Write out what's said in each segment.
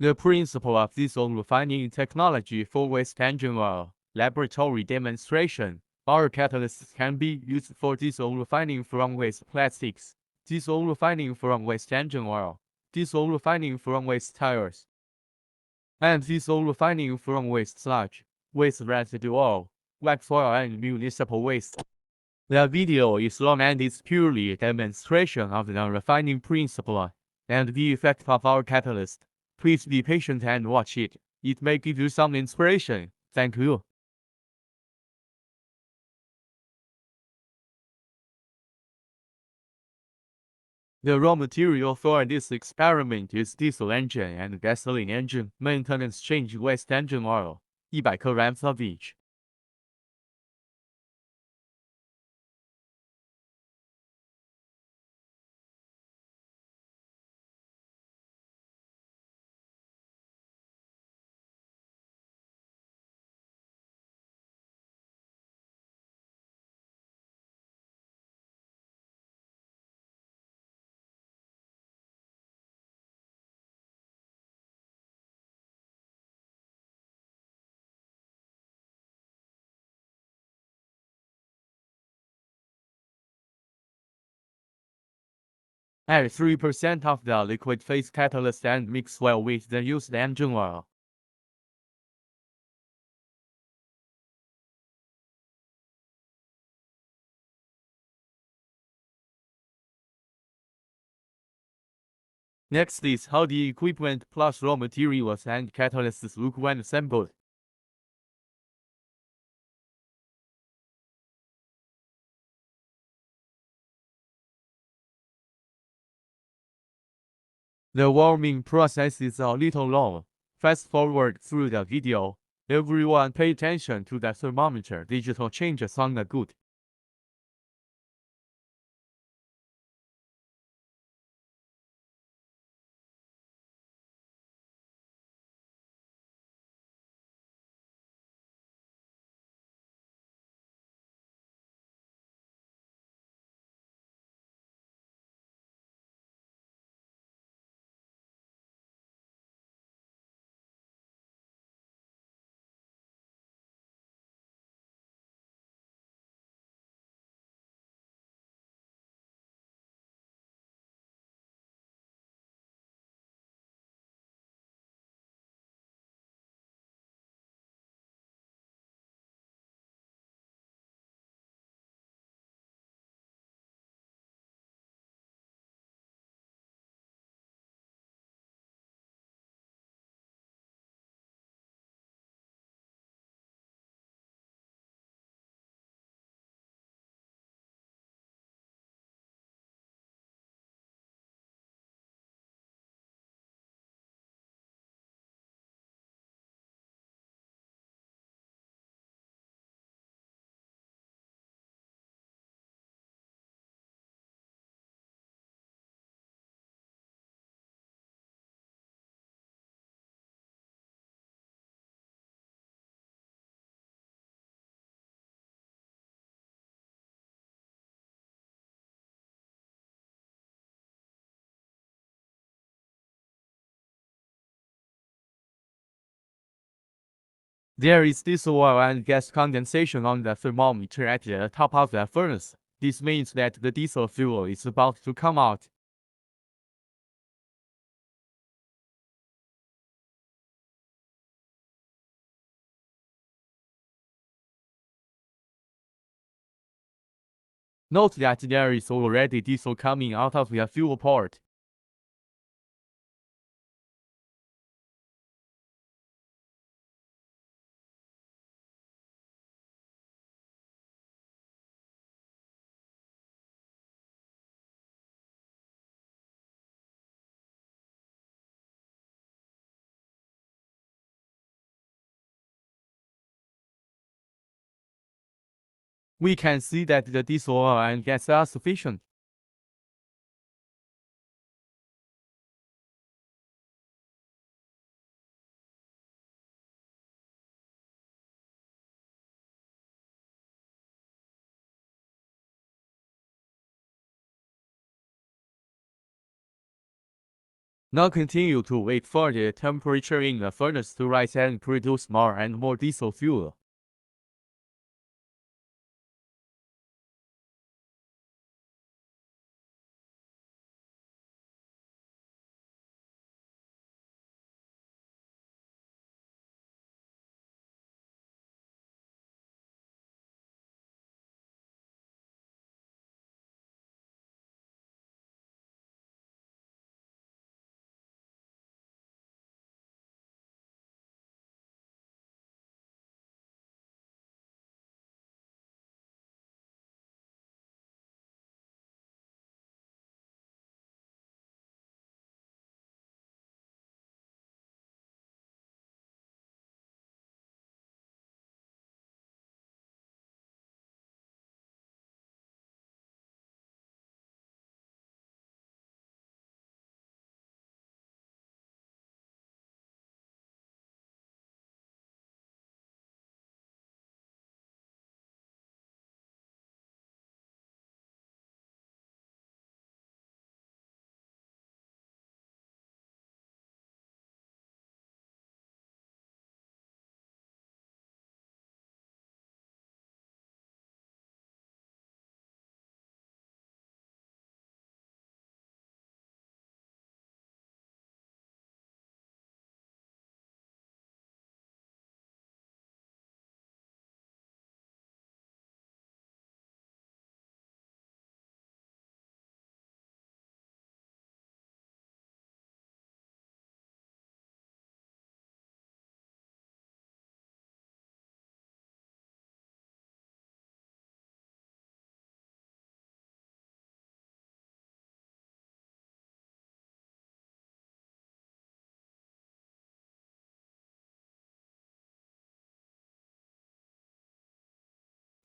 The principle of diesel refining technology for waste engine oil. Laboratory demonstration. Our catalysts can be used for diesel refining from waste plastics, diesel refining from waste engine oil, diesel refining from waste tires, and diesel refining from waste sludge, waste residue oil, wax oil, and municipal waste. The video is long and is purely a demonstration of the refining principle and the effect of our catalyst. Please be patient and watch it. It may give you some inspiration. Thank you. The raw material for this experiment is diesel engine and gasoline engine maintenance change waste engine oil, 100 grams of each. Add 3% of the liquid phase catalyst and mix well with the used engine oil. Next is how the equipment plus raw materials and catalysts look when assembled. The warming process is a little long. Fast forward through the video. Everyone pay attention to the thermometer digital changes on the good. There is diesel oil and gas condensation on the thermometer at the top of the furnace. This means that the diesel fuel is about to come out. Note that there is already diesel coming out of the fuel port. We can see that the diesel oil and gas are sufficient. Now continue to wait for the temperature in the furnace to rise and produce more and more diesel fuel.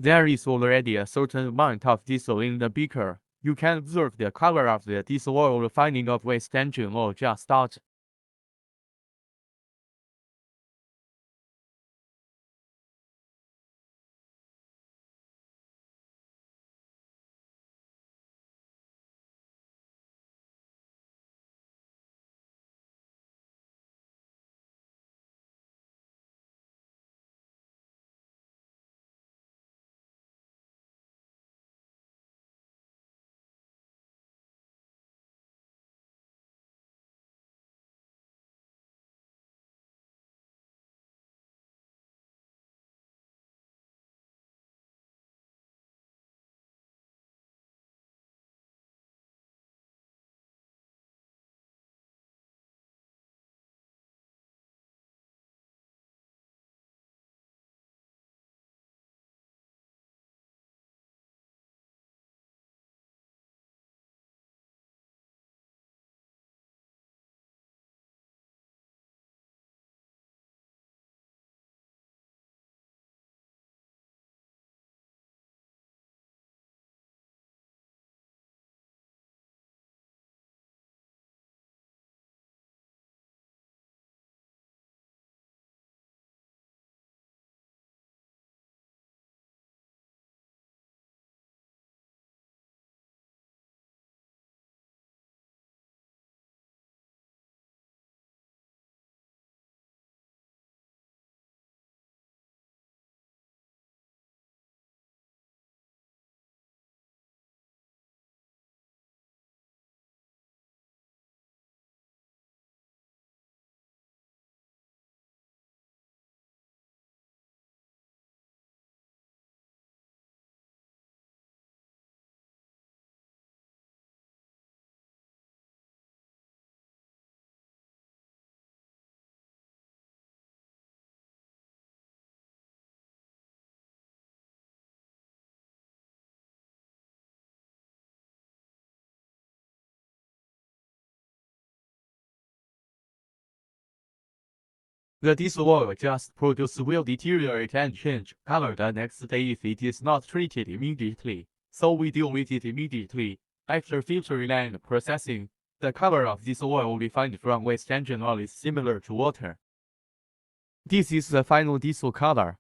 There is already a certain amount of diesel in the beaker. You can observe the color of the diesel oil refining of waste engine oil just out. The diesel oil just produced will deteriorate and change color the next day if it is not treated immediately. So we deal with it immediately. After filtering and processing, the color of diesel oil refined from waste engine oil is similar to water. This is the final diesel color.